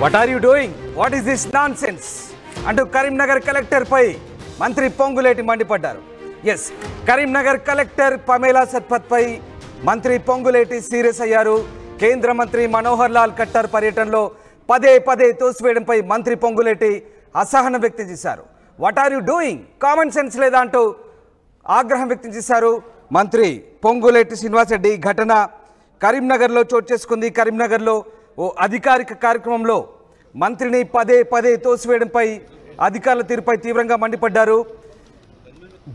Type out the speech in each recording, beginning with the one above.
What are you doing? What is this nonsense? అంటూ Karimnagar collector పై మంత్రి పొంగులేటి మండిపడ్డారు. ఎస్, కరీంనగర్ కలెక్టర్ పమేలా సత్పత్ పై మంత్రి పొంగులేటి సీరియస్ అయ్యారు. కేంద్ర మంత్రి మనోహర్ లాల్ ఖట్టర్ పర్యటనలో పదే తోసివేయడంపై మంత్రి పొంగులేటి అసహనం వ్యక్తం చేశారు. What are you doing? Common sense లేదా అంటూ ఆగ్రహం వ్యక్తం చేశారు మంత్రి పొంగులేటి శ్రీనివాసరెడ్డి. ఘటన కరీంనగర్లో చోటు చేసుకుంది. కరీంనగర్లో ఓ అధికారిక కార్యక్రమంలో మంత్రిని పదే తోసివేయడంపై అధికారుల తీరుపై తీవ్రంగా మండిపడ్డారు.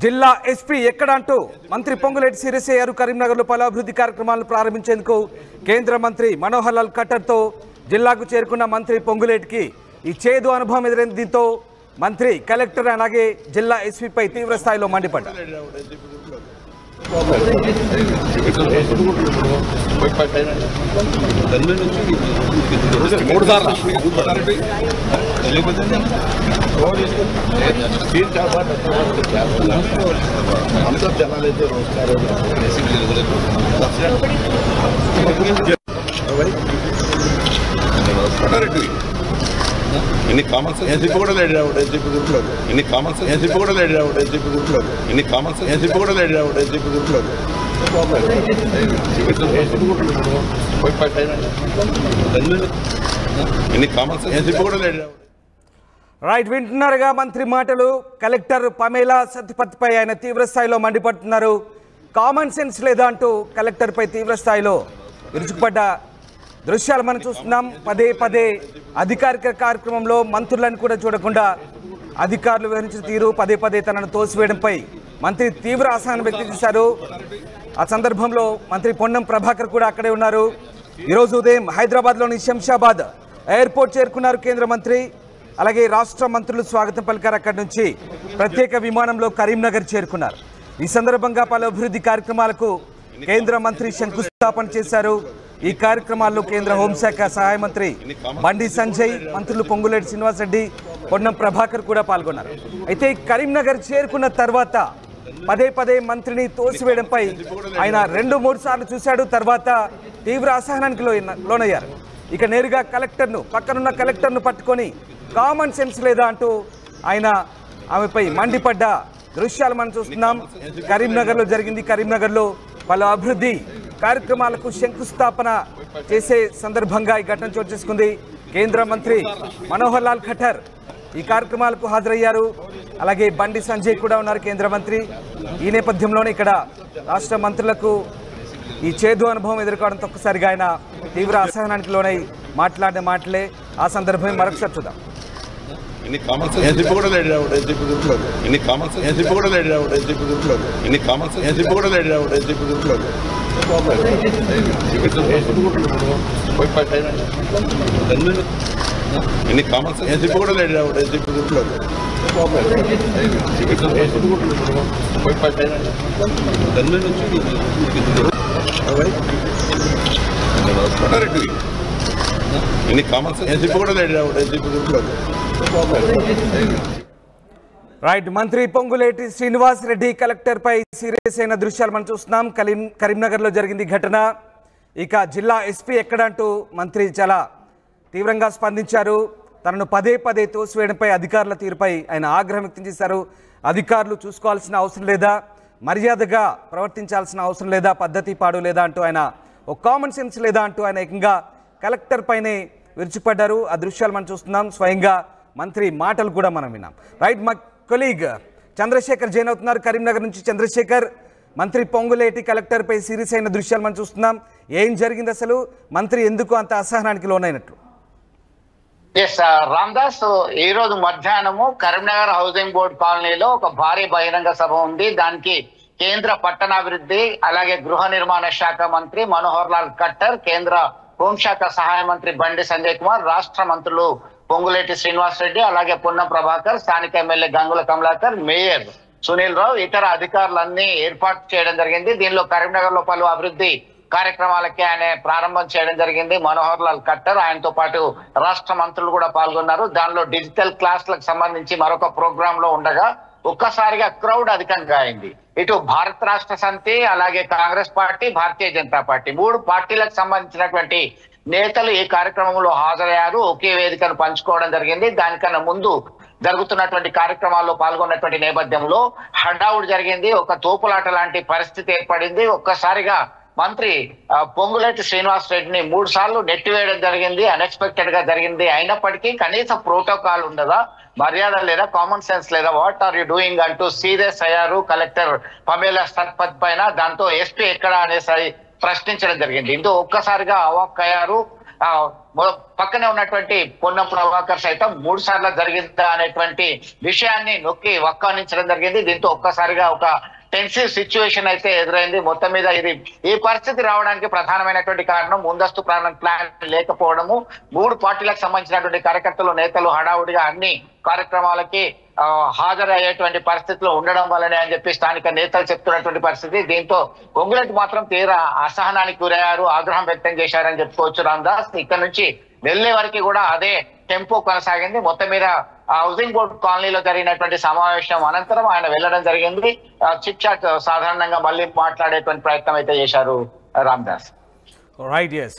జిల్లా ఎస్పీ ఎక్కడ అంటూ మంత్రి పొంగులేటి సీరియస్ అయ్యారు. కరీంనగర్లో పలు అభివృద్ధి కార్యక్రమాలను ప్రారంభించేందుకు కేంద్ర మంత్రి మనోహర్ లాల్ ఖట్టర్తో జిల్లాకు చేరుకున్న మంత్రి పొంగులేటికి ఈ చేదు అనుభవం ఎదురైంది. దీంతో మంత్రి కలెక్టర్ అలాగే జిల్లా ఎస్పీపై తీవ్ర స్థాయిలో మండిపడ్డారు. ఎన్ని కామన్ సెన్స్ ఎస్పీ కూడా లేడు రావడం ఎస్పీ గ్రూప్లో ఎన్ని కామన్ సెన్స్ ఎస్పీ కూడా లేడు రావడం ఎస్పీ గ్రూప్లో ఎన్ని కామన్ సెన్స్ ఎస్పీ కూడా లేడు రావడం ఎస్పీ గ్రూప్లో ఎన్ని కామన్ సెన్స్ ఎస్పీ కూడా లేడు రావడం. రైట్, వింటున్నారుగా మంత్రి మాటలు. కలెక్టర్ పమేలా సత్పత్ పై ఆయన తీవ్ర స్థాయిలో మండిపడుతున్నారు. కామన్ సెన్స్ లేదా అంటూ కలెక్టర్ పై తీవ్ర స్థాయిలో విరుచుకుపడ్డ దృశ్యాలు మనం చూస్తున్నాం. పదే అధికారిక కార్యక్రమంలో మంత్రులను కూడా చూడకుండా అధికారులు వివరించిన తీరు, పదే తనను తోసివేయడంపై మంత్రి తీవ్ర అసహనం వ్యక్తం చేశారు. ఆ సందర్భంలో మంత్రి పొన్నం ప్రభాకర్ కూడా అక్కడే ఉన్నారు. ఈరోజు ఉదయం హైదరాబాద్లోని శంషాబాద్ ఎయిర్పోర్ట్ చేరుకున్నారు కేంద్ర మంత్రి. అలాగే రాష్ట్ర మంత్రులు స్వాగతం పలికారు. అక్కడి నుంచి ప్రత్యేక విమానంలో కరీంనగర్ చేరుకున్నారు. ఈ సందర్భంగా పలు అభివృద్ధి కార్యక్రమాలకు కేంద్ర మంత్రి శంకుస్థాపన చేశారు. ఈ కార్యక్రమాల్లో కేంద్ర హోంశాఖ సహాయ మంత్రి బండి సంజయ్, మంత్రులు పొంగులేటి శ్రీనివాసరెడ్డి, పొన్నం ప్రభాకర్ కూడా పాల్గొన్నారు. అయితే కరీంనగర్ చేరుకున్న తర్వాత పదే మంత్రిని తోసివేయడంపై ఆయన 2-3 సార్లు చూశాడు. తర్వాత తీవ్ర అసహనానికి లోనయ్యారు. ఇక నేరుగా పక్కనున్న కలెక్టర్ను పట్టుకొని కామన్ సెన్స్ లేదా అంటూ ఆయన ఆమెపై మండిపడ్డ దృశ్యాలు మనం చూస్తున్నాం. కరీంనగర్లో జరిగింది. కరీంనగర్లో పలు అభివృద్ధి కార్యక్రమాలకు శంకుస్థాపన చేసే సందర్భంగా ఈ ఘటన చోటు చేసుకుంది. కేంద్ర మంత్రి మనోహర్ లాల్ ఖట్టర్ ఈ కార్యక్రమాలకు హాజరయ్యారు. అలాగే బండి సంజయ్ కూడా ఉన్నారు కేంద్ర మంత్రి. ఈ నేపథ్యంలోనే ఇక్కడ రాష్ట్ర మంత్రులకు ఈ చేదు అనుభవం ఎదుర్కోవడంతో ఒక్కసారిగా ఆయన తీవ్ర అసహనానికి లోనై మాట్లాడిన మాటలే. ఆ సందర్భమే మరొకసారి చూద్దాం. ఎన్ని కామన్ సెన్స్ ఎస్పీ కూడా లేడు రావడం ఎస్పీ గ్రూప్లో ఎన్ని కామన్ సెన్స్ ఎస్పీ కూడా లేడు రావడం ఎస్పీ గ్రూప్లో ఎన్ని కామన్ సెన్స్ ఎస్పీ కూడా లేడు రావడం ఎస్పీ గ్రూప్లో ఎన్ని కామన్ సెన్స్ ఎస్పీ కూడా లేడు రావడం ఎస్పీ గ్రూప్లో ఎన్ని కామన్ సెన్స్ ఎస్పీ కూడా లేడు రావడం ఎస్పీ గ్రూప్లో. రైట్, మంత్రి పొంగులేటి శ్రీనివాసరెడ్డి కలెక్టర్ పై సీరియస్ అయిన దృశ్యాలు మనం చూస్తున్నాం. కరీంనగర్లో జరిగింది ఘటన. ఇక జిల్లా ఎస్పీ ఎక్కడంటూ మంత్రి చాలా తీవ్రంగా స్పందించారు. తనను పదే తోసివేయడంపై అధికారుల తీరుపై ఆయన ఆగ్రహం వ్యక్తం చేశారు. అధికారులు చూసుకోవాల్సిన అవసరం లేదా, మర్యాదగా ప్రవర్తించాల్సిన అవసరం లేదా, పద్ధతి పాడు లేదా అంటూ ఆయన ఒక కామన్ సెన్స్ లేదా అంటూ ఆయన ఏకంగా కలెక్టర్ పైనే విరుచుపడ్డారు. ఆ దృశ్యాలు మనం చూస్తున్నాం. స్వయంగా మంత్రి మాటలు కూడా మనం విన్నాం. రైట్, మా కొలీగ్ చంద్రశేఖర్ జైన్ అవుతున్నారు కరీంనగర్ నుంచి. చంద్రశేఖర్, మంత్రి పొంగులేటి కలెక్టర్ పై సీరియస్ అయిన దృశ్యాలు మనం చూస్తున్నాం. ఏం జరిగింది అసలు? మంత్రి ఎందుకు అంత అసహనానికి లోనైనట్లు? రామ్దాస్, ఈ రోజు మధ్యాహ్నము కరీంనగర్ హౌసింగ్ బోర్డు కాలనీలో ఒక భారీ బహిరంగ సభ ఉంది. దానికి కేంద్ర పట్టణాభివృద్ధి అలాగే గృహ నిర్మాణ శాఖ మంత్రి మనోహర్ లాల్ ఖట్టర్, కేంద్ర హోంశాఖ సహాయ మంత్రి బండి సంజయ్ కుమార్, రాష్ట్ర మంత్రులు పొంగులేటి శ్రీనివాసరెడ్డి అలాగే పొన్నం ప్రభాకర్, స్థానిక ఎమ్మెల్యే గంగుల కమలాకర్, మేయర్ సునీల్ రావు, ఇతర అధికారులన్నీ ఏర్పాటు చేయడం జరిగింది. దీనిలో కరీంనగర్ లో పలు అభివృద్ధి కార్యక్రమాలకి ఆయన ప్రారంభం చేయడం జరిగింది. మనోహర్ లాల్ ఖట్టర్, ఆయనతో పాటు రాష్ట్ర మంత్రులు కూడా పాల్గొన్నారు. దానిలో డిజిటల్ క్లాసులకు సంబంధించి మరొక ప్రోగ్రామ్ లో ఉండగా ఒక్కసారిగా క్రౌడ్ అధికంగా అయింది. ఇటు భారత రాష్ట్ర సమితి అలాగే కాంగ్రెస్ పార్టీ భారతీయ జనతా పార్టీ మూడు పార్టీలకు సంబంధించినటువంటి నేతలు ఈ కార్యక్రమంలో హాజరయ్యారు. ఒకే వేదికను పంచుకోవడం జరిగింది. దానికన్నా ముందు జరుగుతున్నటువంటి కార్యక్రమాల్లో పాల్గొన్నటువంటి నేపథ్యంలో హడావుడి జరిగింది. ఒక తోపులాట లాంటి పరిస్థితి ఏర్పడింది. ఒక్కసారిగా మంత్రి పొంగులేటి శ్రీనివాస్ రెడ్డిని 3 సార్లు నెట్టివేయడం జరిగింది. అన్ఎక్స్పెక్టెడ్ గా జరిగింది. అయినప్పటికీ కనీస ప్రోటోకాల్ ఉండదా, మర్యాద లేదా, కామన్ సెన్స్ లేదా, వాట్ ఆర్ యూ డూయింగ్ అంటూ సీరియస్ అయ్యారు కలెక్టర్ పమేలా సత్పథ్ పైన. దాంతో ఎస్పీ ఎక్కడ అనేసి ప్రశ్నించడం జరిగింది. ఇంతో ఒక్కసారిగా అవాక్ అయ్యారు. పక్కనే ఉన్నటువంటి పొన్నం ప్రభాకర్ సైతం 3 సార్లు జరిగిందా అనేటువంటి విషయాన్ని నొక్కి వక్కానించడం జరిగింది. దీంతో ఒక్కసారిగా ఒక టెన్సివ్ సిచ్యువేషన్ అయితే ఎదురైంది. మొత్తం మీద ఈ పరిస్థితి రావడానికి ప్రధానమైనటువంటి కారణం ముందస్తు ప్లాన్ లేకపోవడము. 3 పార్టీలకు సంబంధించినటువంటి కార్యకర్తలు, నేతలు హడావుడిగా అన్ని కార్యక్రమాలకి హాజరయ్యేటువంటి పరిస్థితిలో ఉండడం వల్లనే అని చెప్పి స్థానిక నేతలు చెప్తున్నటువంటి పరిస్థితి. దీంతో పొంగులేటి మాత్రం తీవ్ర అసహనానికి గురయ్యారు, ఆగ్రహం వ్యక్తం చేశారని చెప్పుకోవచ్చు. రామదాస్ ఇక్కడ నుంచి వెళ్లే వరకు కూడా అదే టెంపో కొనసాగింది. మొత్తం మీద హౌసింగ్ బోర్డు కాలనీలో జరిగినటువంటి సమావేశం అనంతరం ఆయన వెళ్లడం జరిగింది. చిట్ చాట్ సాధారణంగా మళ్ళీ మాట్లాడేటువంటి ప్రయత్నం అయితే చేశారు రామదాస్. Right, yes.